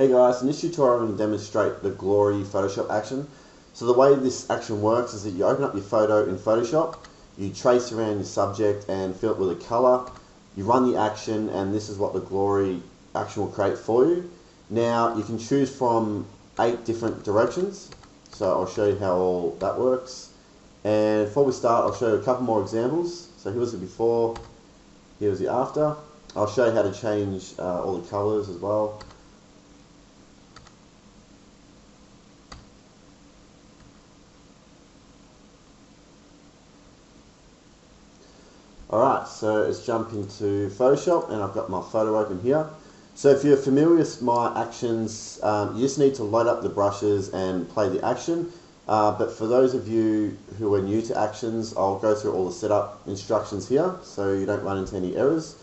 Hey guys, in this tutorial I'm going to demonstrate the glory Photoshop action. So the way this action works is that you open up your photo in Photoshop, you trace around your subject and fill it with a color, you run the action, and this is what the glory action will create for you. Now you can choose from 8 different directions, so I'll show you how all that works. And before we start, I'll show you a couple more examples. So here was the before, here was the after. I'll show you how to change all the colors as well. Alright, so let's jump into Photoshop, and I've got my photo open here. So if you're familiar with my actions, you just need to load up the brushes and play the action. But for those of you who are new to actions, I'll go through all the setup instructions here so you don't run into any errors.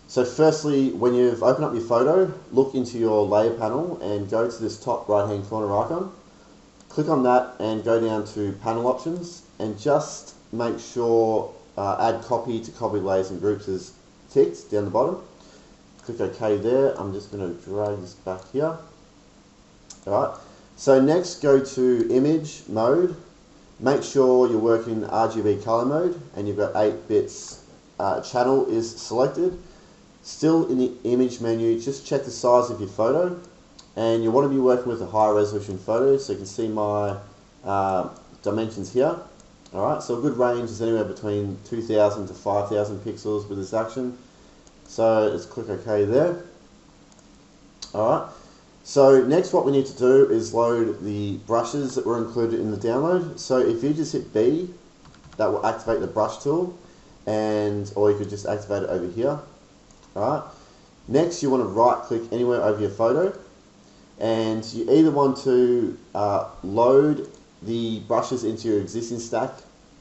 So firstly, when you've opened up your photo, look into your layer panel and go to this top right hand corner icon. Click on that and go down to panel options, and just make sure add copy to copy layers and groups is ticked down the bottom. Click OK there. I'm just going to drag this back here. Alright, so next go to image mode. Make sure you're working RGB color mode and you've got 8 bits. Channel is selected. Still in the image menu, just check the size of your photo, and you want to be working with a high resolution photo, so you can see my dimensions here. Alright, so a good range is anywhere between 2000 to 5000 pixels with this action. So let's click OK there. Alright, so next what we need to do is load the brushes that were included in the download. So if you just hit B, that will activate the brush tool, or you could just activate it over here. Alright, next you want to right click anywhere over your photo, and you either want to load the brushes into your existing stack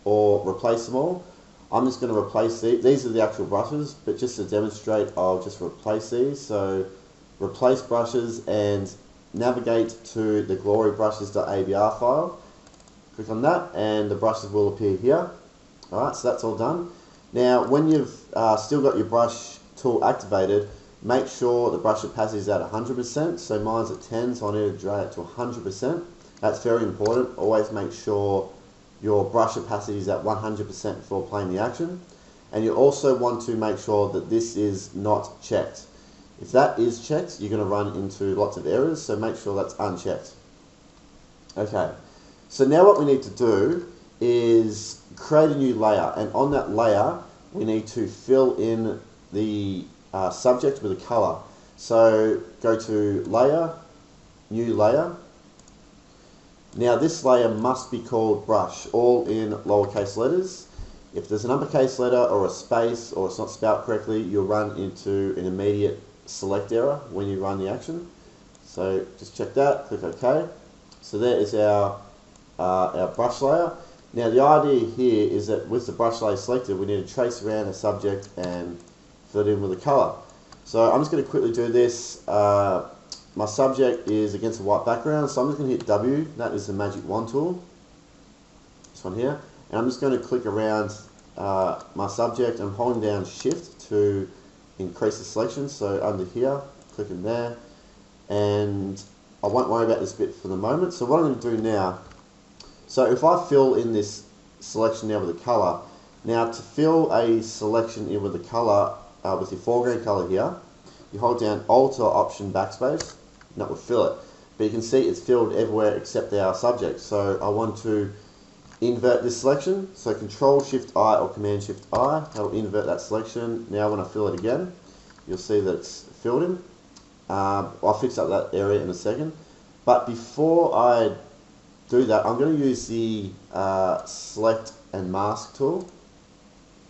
or replace them all. I'm just going to replace these are the actual brushes, but just to demonstrate I'll just replace these. So replace brushes and navigate to the glorybrushes.abr file. Click on that and the brushes will appear here. Alright, so that's all done. Now when you've still got your brush tool activated, make sure the brush opacity is at 100%. So mine's at 10, so I need to drag it to 100%. That's very important. Always make sure your brush opacity is at 100% before playing the action. And you also want to make sure that this is not checked. If that is checked, you're going to run into lots of errors, so make sure that's unchecked. Okay, so now what we need to do is create a new layer, and on that layer we need to fill in the subject with a color. So go to Layer, New Layer. Now this layer must be called brush, all in lowercase letters. If there's an uppercase letter or a space or it's not spelled correctly, you'll run into an immediate select error when you run the action. So just check that, click OK. So there is our brush layer. Now the idea here is that with the brush layer selected, we need to trace around the subject and fill it in with a color. So I'm just going to quickly do this. My subject is against a white background, so I'm just going to hit W, that is the magic wand tool, this one here, and I'm just going to click around my subject. I'm holding down Shift to increase the selection, so under here, click in there, and I won't worry about this bit for the moment. So what I'm going to do now, so if I fill in this selection now with a color, now to fill a selection in with a color, with your foreground color here, you hold down Alt or Option Backspace, and that will fill it. But you can see it's filled everywhere except our subject. So I want to invert this selection. So Control Shift I or Command Shift I, that will invert that selection. Now when I fill it again, you'll see that it's filled in. I'll fix up that area in a second. But before I do that, I'm going to use the Select and Mask tool.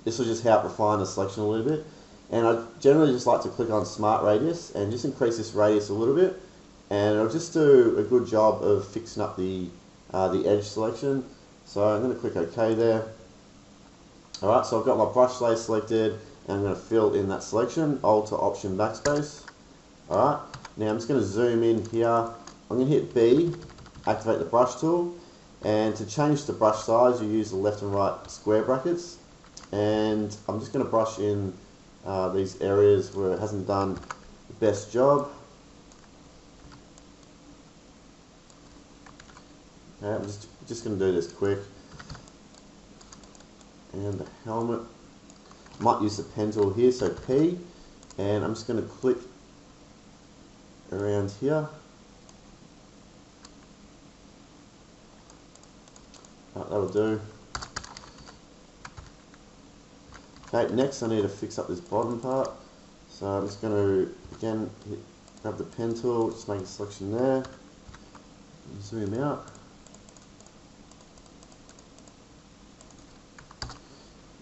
This will just help refine the selection a little bit. And I generally just like to click on Smart Radius and just increase this radius a little bit, and it'll just do a good job of fixing up the edge selection. So I'm going to click OK there. Alright, so I've got my brush layer selected, and I'm going to fill in that selection, Alt or Option Backspace. Alright, now I'm just going to zoom in here. I'm going to hit B, activate the brush tool, and to change the brush size you use the left and right square brackets, and I'm just going to brush in these areas where it hasn't done the best job. Okay, I'm just going to do this quick. And the helmet, might use the pen tool here, so P, and I'm just going to click around here. That'll do. Okay, next I need to fix up this bottom part. So I'm just going to, again, grab the pen tool, just make a selection there, zoom out.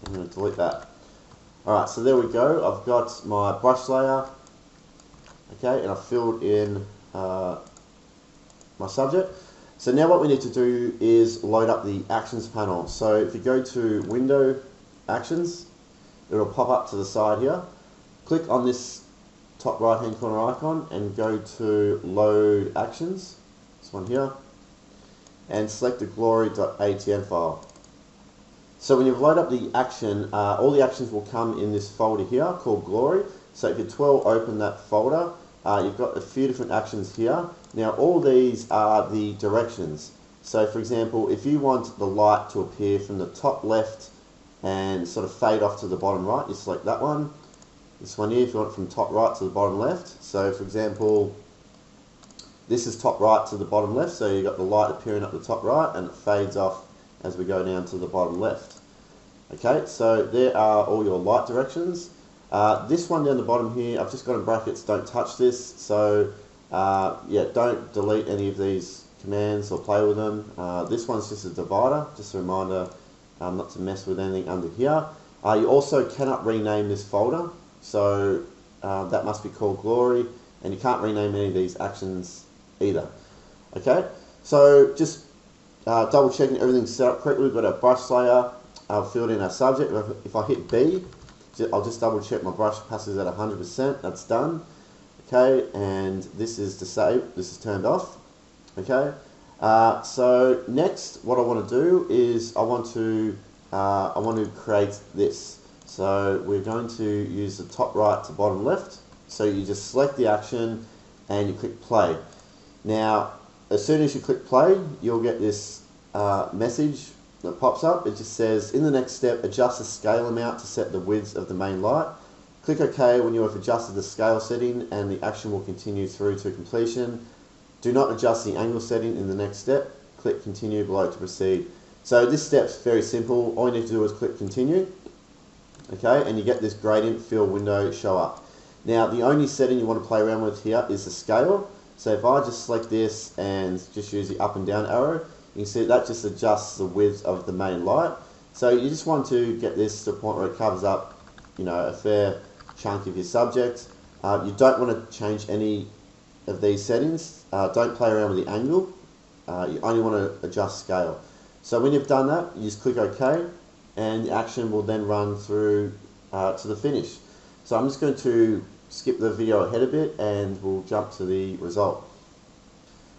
I'm going to delete that. Alright, so there we go. I've got my brush layer, okay, and I've filled in my subject. So now what we need to do is load up the actions panel. So if you go to Window, Actions, it'll pop up to the side here. Click on this top right hand corner icon and go to Load Actions, this one here, and select the glory.atn file. So when you've loaded up the action, all the actions will come in this folder here called Glory. So if you twirl open that folder, you've got a few different actions here. Now all these are the directions. So for example, if you want the light to appear from the top left and sort of fade off to the bottom right, you select that one. This one here, if you want it from top right to the bottom left. So for example, this is top right to the bottom left, so you've got the light appearing up the top right and it fades off as we go down to the bottom left. Okay, so there are all your light directions. This one down the bottom here, I've just got in brackets, don't touch this. So yeah, don't delete any of these commands or play with them. This one's just a divider, just a reminder not to mess with anything under here. You also cannot rename this folder, so that must be called Glory, and you can't rename any of these actions either. Okay, so just double checking everything's set up correctly. We've got our brush layer, filled in our subject. If I hit B, I'll just double check my brush passes at 100%, that's done. Okay, and this is disabled, this is turned off. Okay, so next what I want to do is I want to create this. So we're going to use the top right to bottom left. So you just select the action and you click play. Now as soon as you click play, you'll get this message that pops up. It just says, in the next step, adjust the scale amount to set the width of the main light. Click OK when you have adjusted the scale setting and the action will continue through to completion. Do not adjust the angle setting in the next step. Click continue below to proceed. So this step's very simple. All you need to do is click continue. Okay, and you get this gradient fill window show up. Now the only setting you want to play around with here is the scale. So if I just select this and just use the up and down arrow, you can see that just adjusts the width of the main light. So you just want to get this to a point where it covers up, you know, a fair chunk of your subject. You don't want to change any of these settings. Don't play around with the angle. You only want to adjust scale. So when you've done that, you just click OK, and the action will then run through to the finish. So I'm just going to skip the video ahead a bit and we'll jump to the result.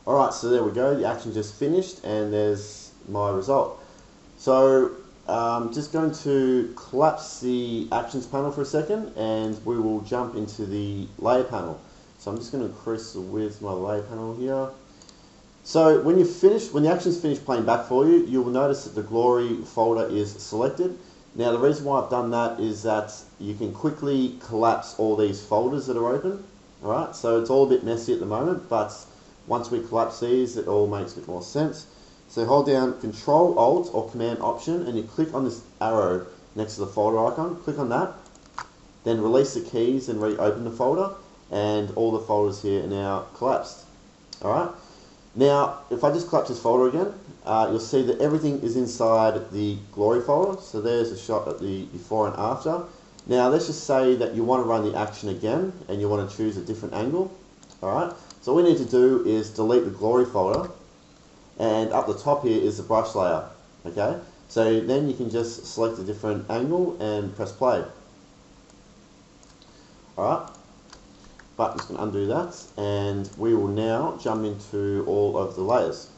Alright, so there we go, the action just finished and there's my result. So I'm just going to collapse the actions panel for a second and we will jump into the layer panel. So I'm just going to increase the width of my layer panel here. So when the action's finished playing back for you, you'll notice that the Glory folder is selected. Now the reason why I've done that is that you can quickly collapse all these folders that are open. Alright, so it's all a bit messy at the moment, but once we collapse these, it all makes a bit more sense. So hold down Control Alt or Command Option and you click on this arrow next to the folder icon, click on that, then release the keys and reopen the folder, and all the folders here are now collapsed. Alright, now if I just collapse this folder again, you'll see that everything is inside the Glory folder. So there's a shot at the before and after. Now let's just say that you want to run the action again and you want to choose a different angle. Alright, so all we need to do is delete the Glory folder, and up the top here is the brush layer. Okay, so then you can just select a different angle and press play. Alright, but I'm just going to undo that and we will now jump into all of the layers.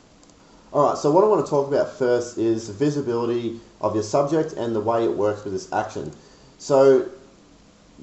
Alright, so what I want to talk about first is the visibility of your subject and the way it works with this action. So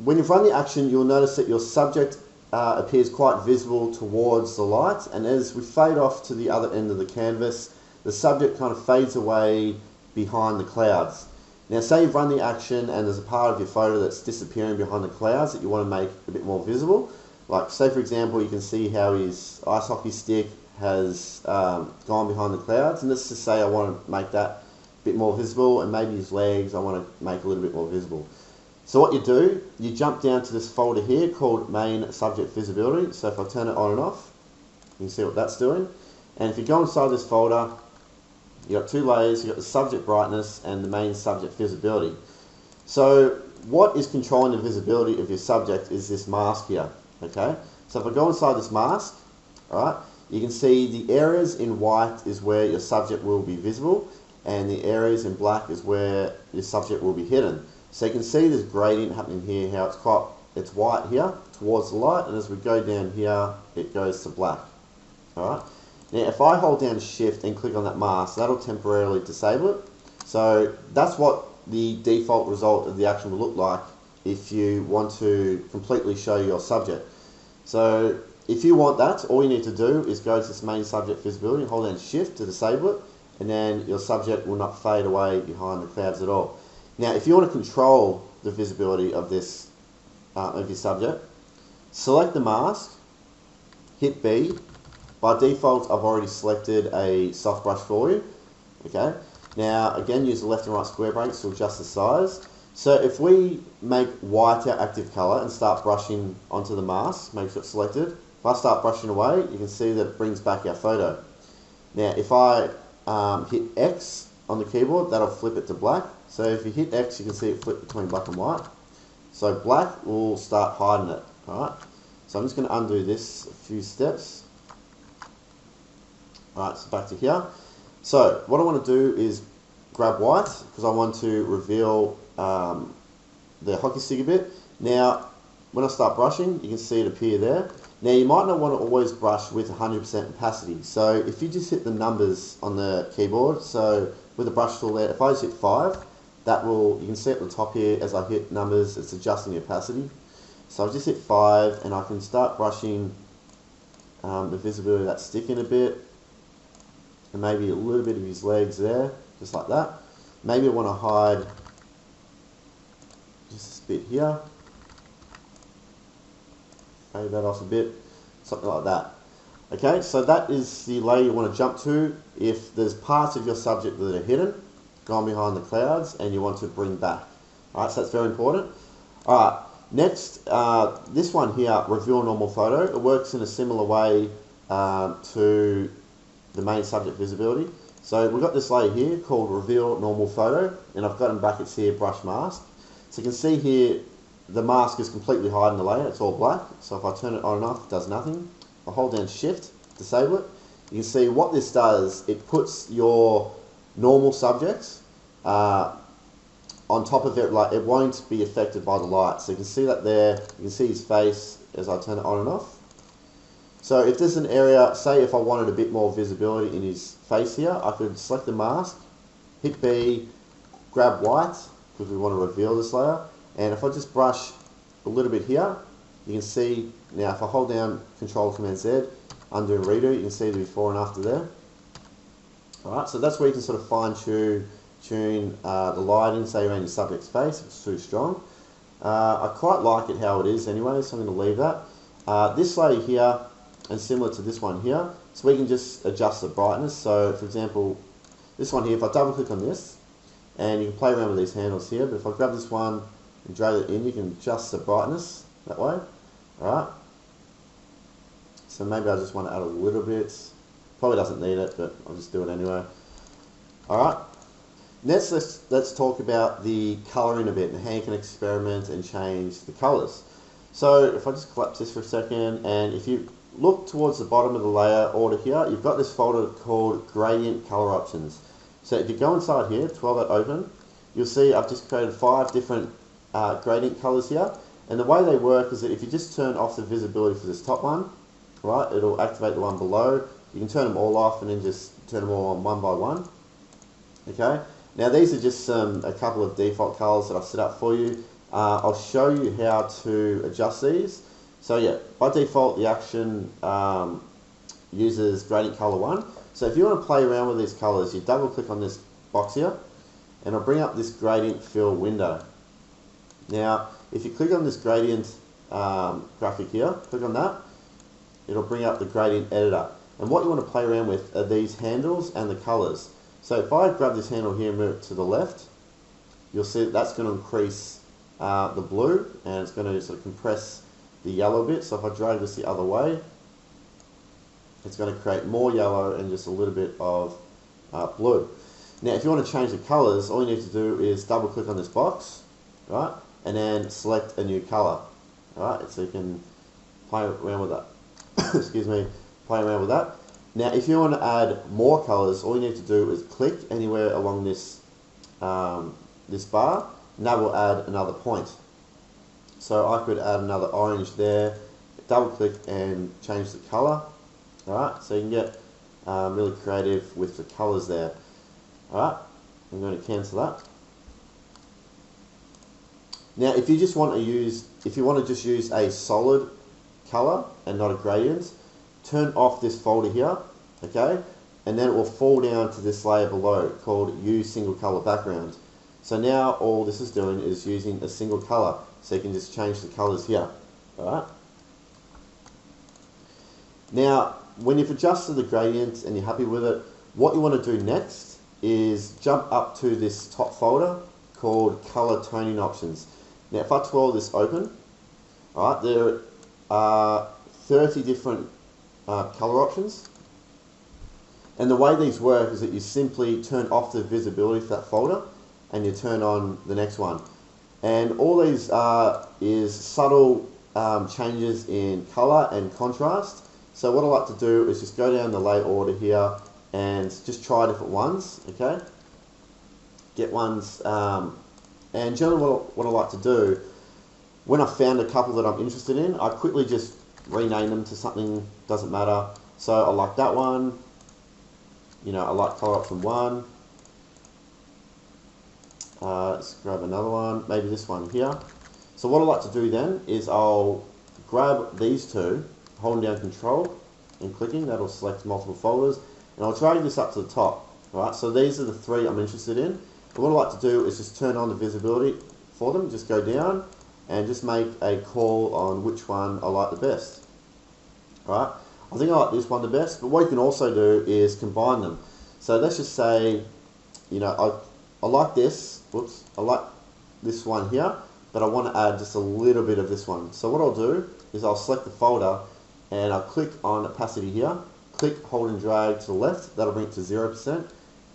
when you've run the action, you'll notice that your subject appears quite visible towards the light, and as we fade off to the other end of the canvas, the subject kind of fades away behind the clouds. Now say you've run the action and there's a part of your photo that's disappearing behind the clouds that you want to make a bit more visible. Like say for example, you can see how his ice hockey stick has gone behind the clouds, and let's just say I want to make that a bit more visible, and maybe his legs I want to make a little bit more visible. So what you do, you jump down to this folder here called main subject visibility. So if I turn it on and off, you can see what that's doing. And if you go inside this folder, you've got two layers. You've got the subject brightness and the main subject visibility. So what is controlling the visibility of your subject is this mask here. Okay, so if I go inside this mask, alright, you can see the areas in white is where your subject will be visible, and the areas in black is where your subject will be hidden. So you can see this gradient happening here, how it's white here towards the light, and as we go down here, it goes to black. Alright, now if I hold down shift and click on that mask, that'll temporarily disable it. So that's what the default result of the action will look like if you want to completely show your subject. So if you want that, all you need to do is go to this main subject visibility and hold down shift to disable it, and then your subject will not fade away behind the clouds at all. Now if you want to control the visibility of this of your subject, select the mask, hit B. By default I've already selected a soft brush for you. Okay, now again use the left and right square breaks to adjust the size. So if we make white our active color and start brushing onto the mask, make sure it's selected. If I start brushing away, you can see that it brings back our photo. Now if I hit X on the keyboard, that'll flip it to black. So if you hit X, you can see it flip between black and white. So black will start hiding it. Alright, so I'm just going to undo this a few steps. Alright, so back to here. So what I want to do is grab white because I want to reveal the hockey stick a bit. Now when I start brushing, you can see it appear there. Now you might not want to always brush with 100% opacity. So if you just hit the numbers on the keyboard, so with the brush tool there, if I just hit 5, that will, you can see at the top here as I hit numbers, it's adjusting the opacity. So I'll just hit 5 and I can start brushing the visibility of that stick in a bit, and maybe a little bit of his legs there, just like that. Maybe I want to hide just this bit here, fade that off a bit, something like that. Okay, so that is the layer you want to jump to if there's parts of your subject that are hidden, gone behind the clouds, and you want to bring back. Alright, so that's very important. Alright, next, this one here, reveal normal photo. It works in a similar way to the main subject visibility. So we've got this layer here called reveal normal photo, and I've got in brackets here brush mask. So you can see here the mask is completely hiding the layer, it's all black. So if I turn it on and off, it does nothing. I hold down shift, disable it. You can see what this does, it puts your normal subjects on top of it, like it won't be affected by the light. So you can see that there, you can see his face as I turn it on and off. So if there's an area, say if I wanted a bit more visibility in his face here, I could select the mask, hit B, grab white, because we want to reveal this layer, and if I just brush a little bit here, you can see, now if I hold down Control Command Z, undo and redo, you can see the before and after there. Alright, so that's where you can sort of fine tune the lighting, say around your subject's face if it's too strong. I quite like it how it is anyway, so I'm going to leave that. This layer here, and similar to this one here, so we can just adjust the brightness. So for example, this one here, if I double click on this, and you can play around with these handles here, but if I grab this one and drag it in, you can adjust the brightness that way. Alright, so maybe I just want to add a little bit, probably doesn't need it, but I'll just do it anyway. Alright, next let's talk about the colouring a bit and how you can experiment and change the colours. So if I just collapse this for a second, and if you look towards the bottom of the layer order here, you've got this folder called Gradient Color Options. So if you go inside here, 12 open, you'll see I've just created 5 different gradient colors here. And the way they work is that if you just turn off the visibility for this top one, right, it'll activate the one below. You can turn them all off and then just turn them all on one by one. Okay, now these are just a couple of default colors that I've set up for you. I'll show you how to adjust these. So yeah, by default the action uses gradient color 1. So if you want to play around with these colors, you double click on this box here, and it'll bring up this gradient fill window. Now, if you click on this gradient graphic here, click on that, it'll bring up the gradient editor. And what you want to play around with are these handles and the colors. So if I grab this handle here and move it to the left, you'll see that that's going to increase the blue, and it's going to sort of compress the yellow bit. So if I drag this the other way, it's going to create more yellow and just a little bit of blue. Now if you want to change the colors, all you need to do is double click on this box, right, and then select a new color. Alright, so you can play around with that. Excuse me, play around with that. Now if you want to add more colors, all you need to do is click anywhere along this this bar, and that will add another point. So I could add another orange there, double click and change the color. Alright, so you can get really creative with the colors there. Alright, I'm going to cancel that. Now if you just want to use, if you want to just use a solid color and not a gradient, turn off this folder here, okay, and then it will fall down to this layer below called use single color background. So now all this is doing is using a single color, so you can just change the colors here. Alright. Now when you've adjusted the gradient and you're happy with it, what you want to do next is jump up to this top folder called color toning options. Now if I twirl this open, alright, there are 30 different color options, and the way these work is that you simply turn off the visibility for that folder and you turn on the next one, and all these are is subtle changes in color and contrast. So what I like to do is just go down the layer order here and just try different ones, okay, get ones, and generally what I like to do, when I've found a couple that I'm interested in, I quickly just rename them to something, doesn't matter. So I like that one, you know, I like color option 1. Let's grab another one, maybe this one here. So what I like to do then is I'll grab these two, holding down control and clicking, that'll select multiple folders, and I'll drag this up to the top. Right, so these are the 3 I'm interested in. And what I like to do is just turn on the visibility for them, just go down and just make a call on which one I like the best. Right, I think I like this one the best, but what you can also do is combine them. So let's just say, you know, I like this, whoops, I like this one here, but I want to add just a little bit of this one. So what I'll do is I'll select the folder and I'll click on opacity here, click, hold and drag to the left, that'll bring it to 0%,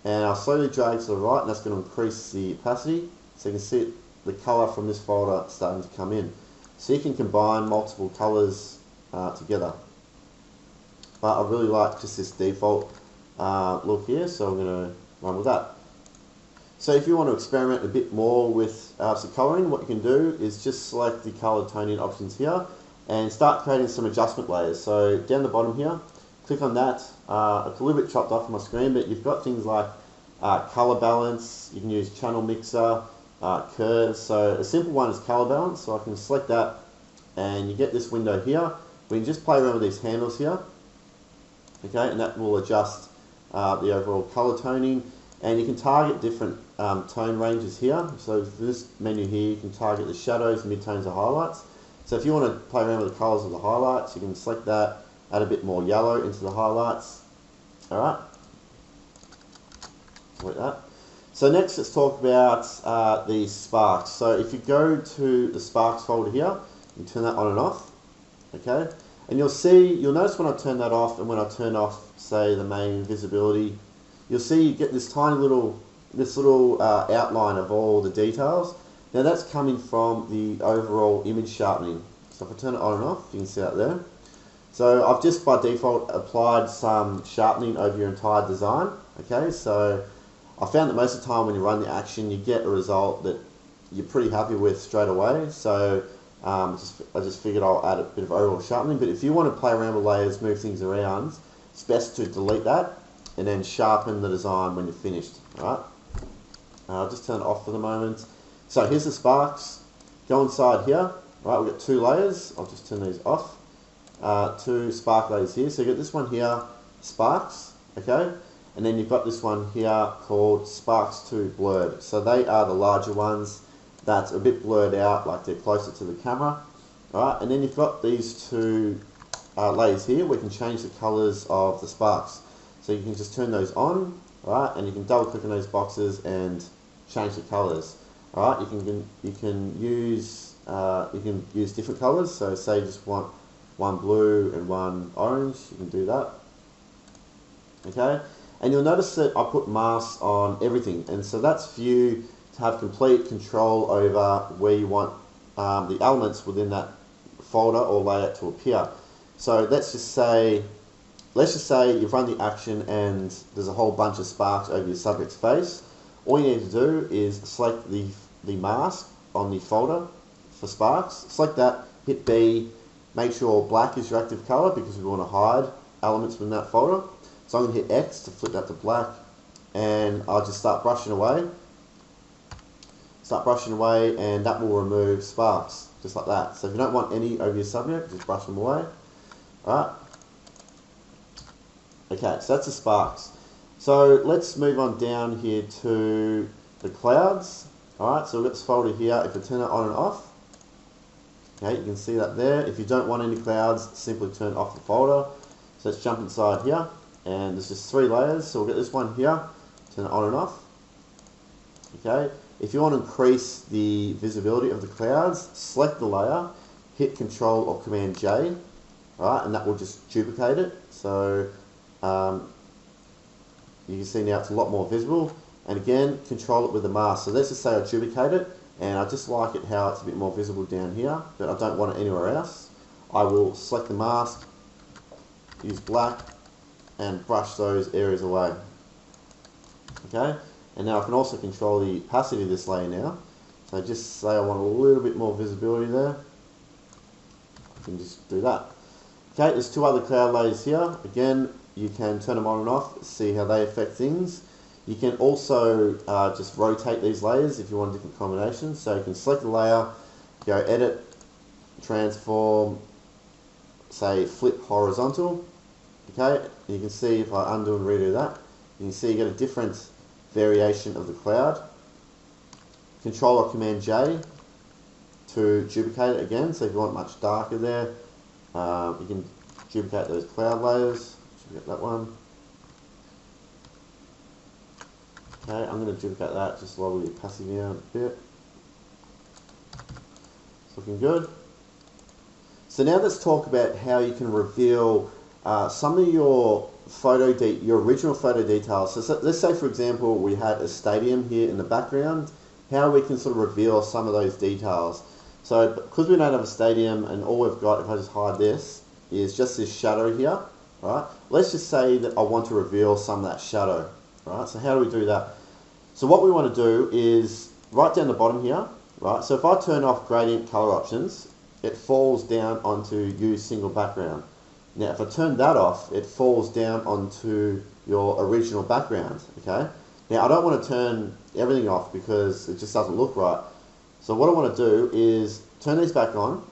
and I'll slowly drag to the right, and that's going to increase the opacity, so you can see the color from this folder starting to come in. So you can combine multiple colors together. But I really like just this default look here, so I'm going to run with that. So if you want to experiment a bit more with some coloring, what you can do is just select the color toning options here and start creating some adjustment layers. So down the bottom here, click on that. It's a little bit chopped off my screen, but you've got things like color balance, you can use channel mixer, curves. So a simple one is color balance, so I can select that and you get this window here. We can just play around with these handles here, okay, and that will adjust the overall color toning, and you can target different tone ranges here. So for this menu here, you can target the shadows, midtones, and highlights. So if you want to play around with the colors of the highlights, you can select that, add a bit more yellow into the highlights. Alright, like that. So next let's talk about the sparks. So if you go to the sparks folder here, you turn that on and off, okay, and you'll notice when I turn that off and when I turn off, say, the main visibility, you'll see you get this tiny little, outline of all the details. Now that's coming from the overall image sharpening. So if I turn it on and off, you can see that there. So I've just by default applied some sharpening over your entire design. Okay, so I found that most of the time when you run the action, you get a result that you're pretty happy with straight away. So I just figured I'll add a bit of overall sharpening. But if you want to play around with layers, move things around, it's best to delete that and then sharpen the design when you're finished. Alright, I'll just turn it off for the moment. So here's the sparks. Go inside here. Right, we've got 2 layers. I'll just turn these off. two spark layers here. So you got this one here, sparks, okay? And then you've got this one here called sparks 2 blurred. So they are the larger ones that's a bit blurred out, like they're closer to the camera. Alright, and then you've got these two layers here. We can change the colors of the sparks. So you can just turn those on, right? And you can double click on those boxes and change the colors. Alright, you can use different colors. So say you just want one blue and one orange, you can do that. Okay, and you'll notice that I put masks on everything, and so that's for you to have complete control over where you want the elements within that folder or layout to appear. So let's just say you've run the action and there's a whole bunch of sparks over your subject's face. All you need to do is select the mask on the folder for sparks. Select that, hit B, make sure black is your active color because we want to hide elements within that folder. So I'm going to hit X to flip that to black, and I'll just start brushing away. And that will remove sparks, just like that. So if you don't want any over your subject, just brush them away. Alright. Okay, so that's the sparks. So let's move on down here to the clouds. Alright, so we've got this folder here. If I turn it on and off, okay, you can see that there. If you don't want any clouds, simply turn off the folder. So let's jump inside here, and there's just 3 layers. So we'll get this one here, turn it on and off. Okay, if you want to increase the visibility of the clouds, select the layer, hit Control or Command J, right, and that will just duplicate it. So you can see now it's a lot more visible. And again, control it with the mask. So let's just say I duplicate it, and I just like it how it's a bit more visible down here, but I don't want it anywhere else. I will select the mask, use black, and brush those areas away. Okay, and now I can also control the opacity of this layer now. So just say I want a little bit more visibility there, I can just do that. Okay, there's 2 other cloud layers here. Again, you can turn them on and off, see how they affect things. You can also just rotate these layers if you want different combinations. So you can select the layer, go edit, transform, say flip horizontal. Okay, and you can see if I undo and redo that, you can see you get a different variation of the cloud. Control or Command J to duplicate it again. So if you want much darker there, you can duplicate those cloud layers. Duplicate that one. Okay, I'm going to duplicate that, just lower the opacity down a bit. It's looking good. So now let's talk about how you can reveal some of your original photo details. So let's say, for example, we had a stadium here in the background, how we can sort of reveal some of those details. So because we don't have a stadium and all we've got, if I just hide this, is just this shadow here, right? Let's just say that I want to reveal some of that shadow, right? So how do we do that? So what we want to do is right down the bottom here, right? So if I turn off gradient color options, it falls down onto use single background. Now if I turn that off, it falls down onto your original background, okay? Now I don't want to turn everything off because it just doesn't look right. So what I want to do is turn these back on,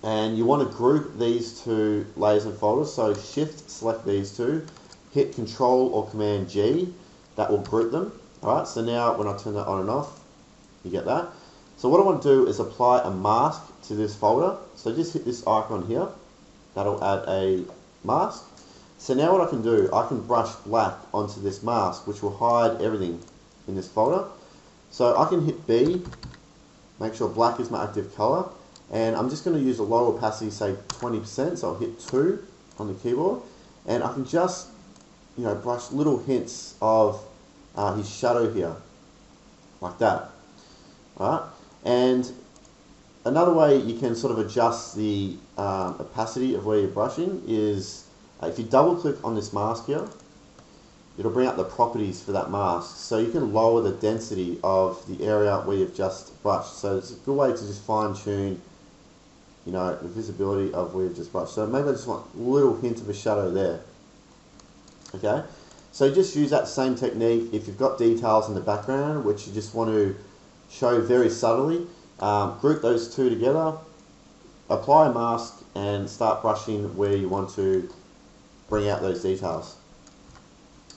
and you want to group these 2 layers and folders. So shift select these 2, hit Control or Command G, that will group them. Alright, so now when I turn that on and off, you get that. So what I want to do is apply a mask to this folder. So just hit this icon here, that'll add a mask. So now what I can do, I can brush black onto this mask, which will hide everything in this folder. So I can hit B, make sure black is my active color, and I'm just going to use a low opacity, say 20%, so I'll hit 2 on the keyboard, and I can just, brush little hints of his shadow here, like that. Alright, and another way you can sort of adjust the opacity of where you're brushing is if you double click on this mask here, it'll bring up the properties for that mask. So you can lower the density of the area where you've just brushed. So it's a good way to just fine tune, the visibility of where you've just brushed. So maybe I just want a little hint of a shadow there. Okay, so just use that same technique if you've got details in the background which you just want to show very subtly. Group those 2 together, apply a mask and start brushing where you want to bring out those details.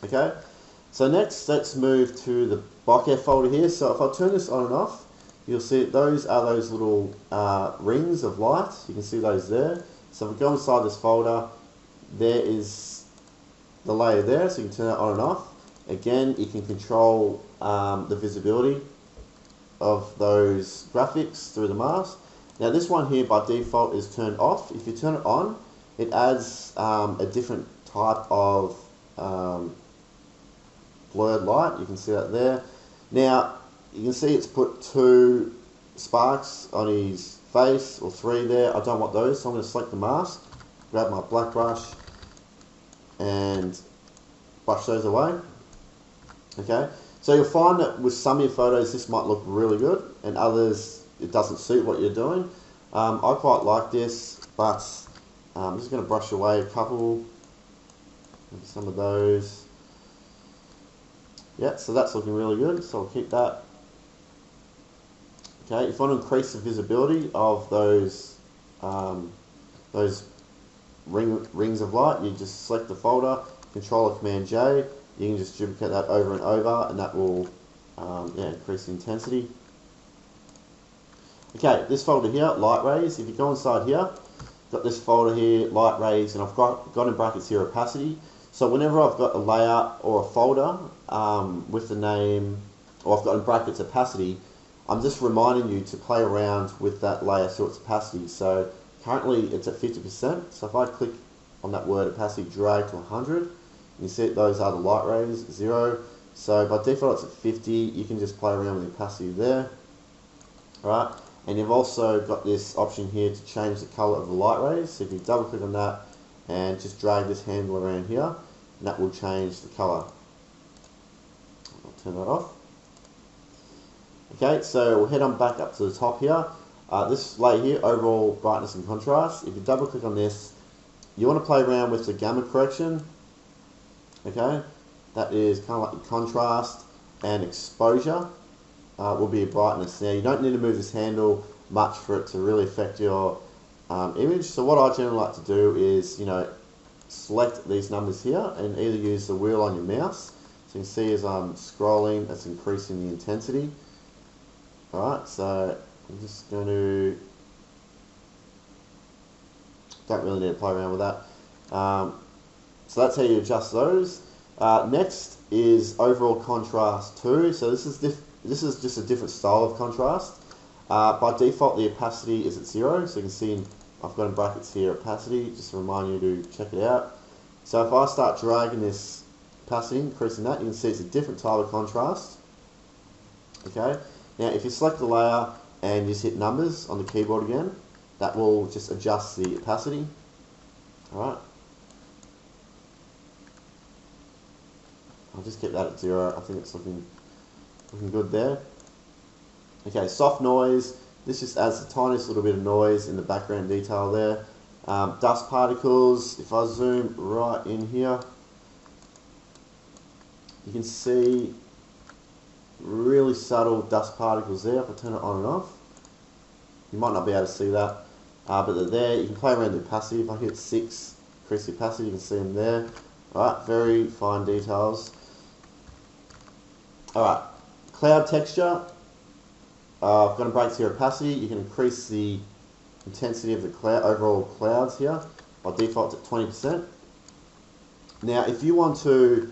Okay, so next let's move to the bokeh folder here. So if I turn this on and off, you'll see those are those little rings of light. You can see those there. So if we go inside this folder, there is the layer there, so you can turn that on and off. Again, you can control the visibility of those graphics through the mask. Now this one here by default is turned off. If you turn it on, it adds a different type of blurred light. You can see that there. Now you can see it's put 2 sparks on his face, or 3 there. I don't want those, so I'm going to select the mask, grab my black brush and brush those away. Okay, so you'll find that with some of your photos this might look really good, and others it doesn't suit what you're doing. I quite like this, but I'm just going to brush away a couple, maybe some of those. Yeah, so that's looking really good, so I'll keep that. Okay, if you want to increase the visibility of those rings of light, you just select the folder, Control or Command J. You can just duplicate that over and over, and that will increase the intensity. Okay, this folder here, light rays. If you go inside here, got this folder here, light rays, and I've got in brackets here opacity. So whenever I've got a layer or a folder with the name, or I've got in brackets opacity, I'm just reminding you to play around with that layer through its opacity. So currently it's at 50%. So if I click on that word opacity, drag to 100, you see those are the light rays, 0. So by default it's at 50. You can just play around with the opacity there. Alright, and you've also got this option here to change the color of the light rays. So if you double click on that and just drag this handle around here, and that will change the color. I'll turn that off. Okay, so we'll head on back up to the top here. This layer here, overall brightness and contrast. If you double click on this, you want to play around with the gamma correction. Okay, that is kind of like the contrast, and exposure will be a brightness. Now you don't need to move this handle much for it to really affect your image. So what I generally like to do is, select these numbers here and either use the wheel on your mouse. So you can see as I'm scrolling, it's increasing the intensity. Alright, so I'm just going to, don't really need to play around with that. So that's how you adjust those. Next is overall contrast 2. So this is just a different style of contrast. By default the opacity is at 0, so you can see I've got in brackets here opacity, just to remind you to check it out. So if I start dragging this opacity, increasing that, you can see it's a different type of contrast. Okay, now if you select the layer and just hit numbers on the keyboard again, that will just adjust the opacity. Alright, I'll just keep that at 0. I think it's looking good there. Okay, soft noise. This just adds the tiniest little bit of noise in the background detail there. Dust particles. If I zoom right in here, you can see really subtle dust particles there. If I turn it on and off, you might not be able to see that, but they're there. You can play around the opacity. If I hit 6, increase the opacity, you can see them there. Alright, very fine details. Alright, cloud texture. I've got to break to your opacity. You can increase the intensity of the overall clouds here. By default it's at 20%. Now if you want to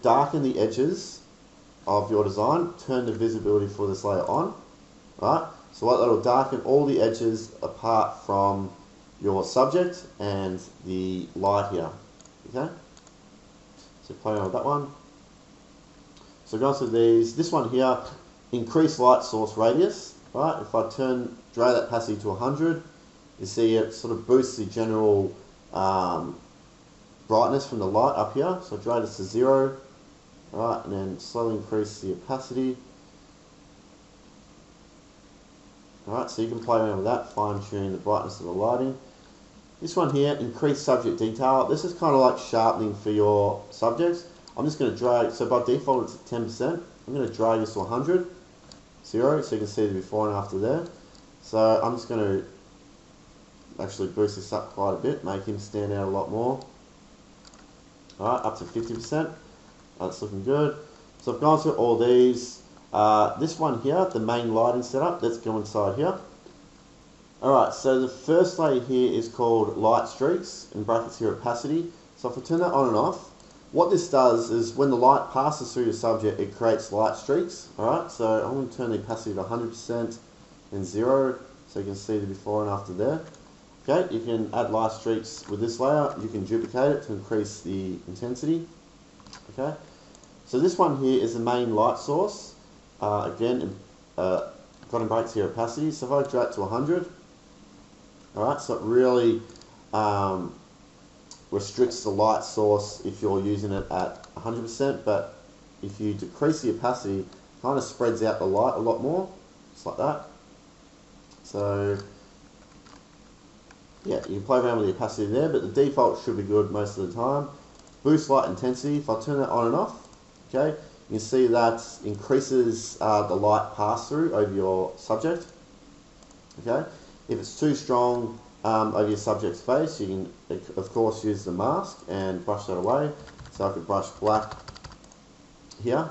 darken the edges of your design, turn the visibility for this layer on. Right? So what that'll darken all the edges apart from your subject and the light here. Okay? So play on with that one. So going through these, this one here, increase light source radius. Right? If I drag that opacity to 100, you see it sort of boosts the general brightness from the light up here. So drag this to 0. Right, and then slowly increase the opacity. Alright, so you can play around with that, fine tune the brightness of the lighting. This one here, increase subject detail. This is kind of like sharpening for your subjects. I'm just going to drag, so by default it's at 10%. I'm going to drag this to 100, 0, so you can see the before and after there. So I'm just going to actually boost this up quite a bit, make him stand out a lot more. Alright, up to 50%. That's looking good. So I've gone through all these. This one here, the main lighting setup, let's go inside here. Alright, so the first layer here is called light streaks, in brackets here opacity. So if I turn that on and off, what this does is when the light passes through your subject, it creates light streaks. Alright, so I'm going to turn the opacity to 100% and 0, so you can see the before and after there. Okay, you can add light streaks with this layer. You can duplicate it to increase the intensity. Okay, so this one here is the main light source. Again, got in brackets here opacity. So if I drag it to 100, alright, so it really restricts the light source if you're using it at 100%, but if you decrease the opacity, it kind of spreads out the light a lot more, just like that. So yeah, you can play around with the opacity there, but the default should be good most of the time. Boost light intensity, if I turn that on and off, okay, you can see that increases the light pass through over your subject. Okay, if it's too strong over your subject's face, you can of course use the mask and brush that away. So I could brush black here,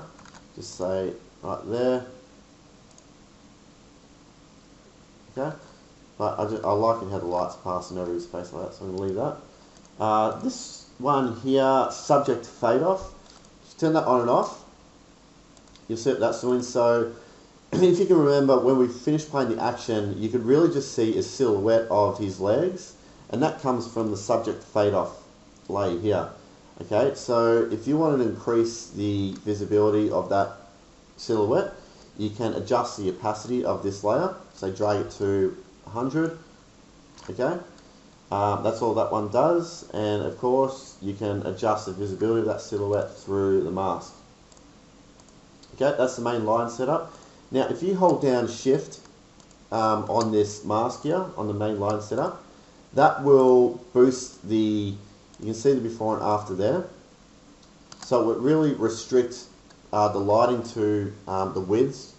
just say right there. Okay, but I like it how the light's passing over his face like that, so I'm going to leave that. This one here, subject fade off, just turn that on and off, you'll see what that's doing. So if you can remember, when we finished playing the action, you could really just see a silhouette of his legs, and that comes from the subject fade off layer here. Okay, so if you wanted to increase the visibility of that silhouette, you can adjust the opacity of this layer, so drag it to 100, okay, that's all that one does, and of course you can adjust the visibility of that silhouette through the mask. Okay, that's the main line setup. Now if you hold down shift on this mask here, on the main line setup, that will boost the, you can see the before and after there, so it would really restrict the lighting to the widths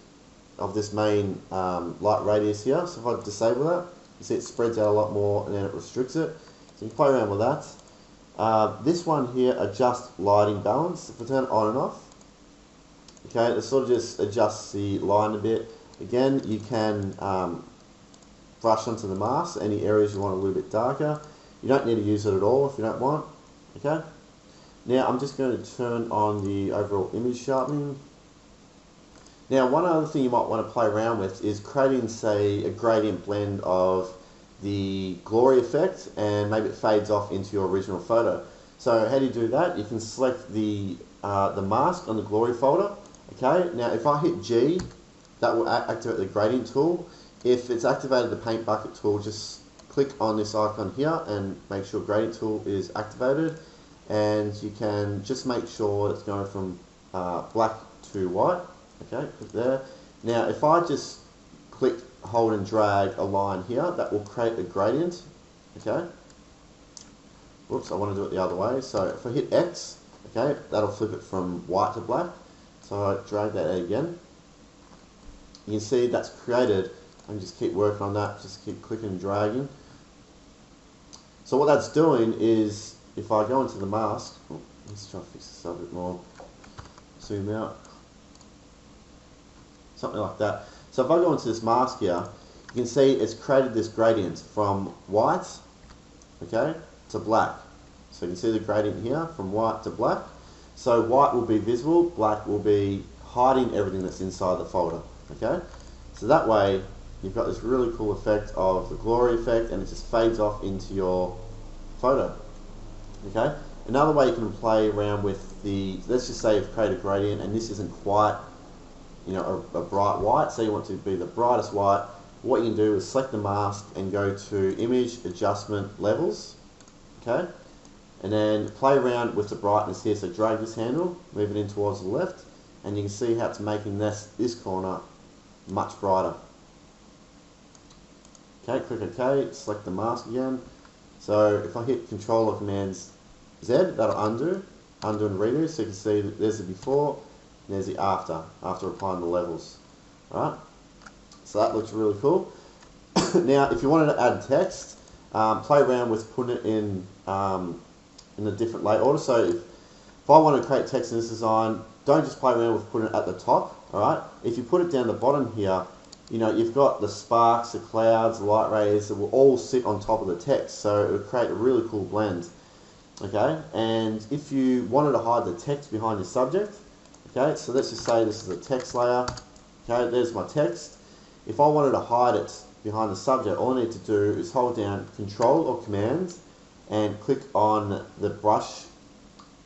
of this main light radius here. So if I disable that, you see it spreads out a lot more and then it restricts it. So you can play around with that. This one here, adjust lighting balance. If I turn it on and off, okay, it sort of just adjusts the line a bit. Again, you can brush onto the mask any areas you want a little bit darker. You don't need to use it at all if you don't want. Okay. Now I'm just going to turn on the overall image sharpening. Now one other thing you might want to play around with is creating, say, a gradient blend of the glory effect, and maybe it fades off into your original photo. So how do you do that? You can select the mask on the glory folder. Okay, now if I hit G, that will activate the gradient tool. If it's activated the paint bucket tool, just click on this icon here and make sure gradient tool is activated, and you can just make sure it's going from black to white. Okay, click there. Now if I just click, hold and drag a line here, that will create a gradient. Okay, whoops, I want to do it the other way. So if I hit X, okay, that'll flip it from white to black. So I drag that again. You can see that's created. I can just keep working on that, just keep clicking and dragging. So what that's doing is, if I go into the mask, let's try to fix this up a bit more, zoom out, something like that. So if I go into this mask here, you can see it's created this gradient from white, okay, to black. So you can see the gradient here from white to black. So white will be visible, black will be hiding everything that's inside the folder. Okay, so that way you've got this really cool effect of the glory effect, and it just fades off into your photo. Okay, another way you can play around with the, let's just say you've created a gradient and this isn't quite, you know, a bright white, so you want to be the brightest white. What you can do is select the mask and go to image adjustment levels, okay, and then play around with the brightness here. So drag this handle, move it in towards the left, and you can see how it's making this corner much brighter. Okay, click OK, select the mask again. So if I hit Control or Command Z, that'll undo and redo, so you can see that there's the before and there's the after applying the levels. Alright, so that looks really cool. Now if you wanted to add text, play around with putting it in a different layer order. So if I want to create text in this design, don't just play around with putting it at the top, alright? If you put it down the bottom here, you've got the sparks, the clouds, the light rays that will all sit on top of the text, so it will create a really cool blend. Okay, and if you wanted to hide the text behind your subject, okay, so let's just say this is a text layer. Okay, there's my text. If I wanted to hide it behind the subject, all I need to do is hold down Control or Command and click on the brush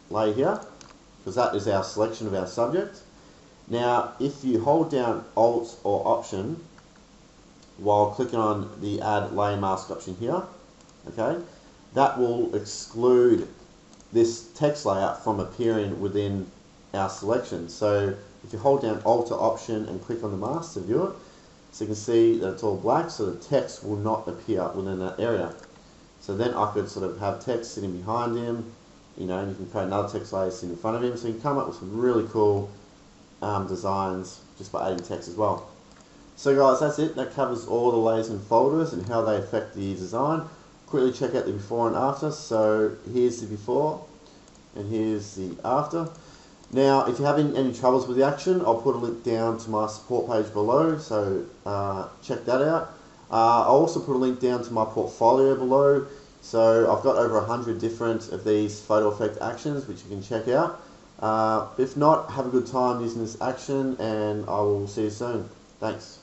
layer here, because that is our selection of our subject. Now, if you hold down Alt or Option while clicking on the Add Layer Mask option here, okay, that will exclude this text layer from appearing within our selection. So if you hold down Alt or Option and click on the mask to view it, so you can see that it's all black, so the text will not appear within that area. So then I could sort of have text sitting behind him, and you can create another text layer sitting in front of him, so you can come up with some really cool designs just by adding text as well. So guys, that's it. That covers all the layers and folders and how they affect the design. Quickly check out the before and after. So here's the before and here's the after. Now, if you're having any troubles with the action, I'll put a link down to my support page below, so check that out. I'll also put a link down to my portfolio below. So I've got over 100 different of these photo effect actions which you can check out. If not, have a good time using this action, and I will see you soon. Thanks.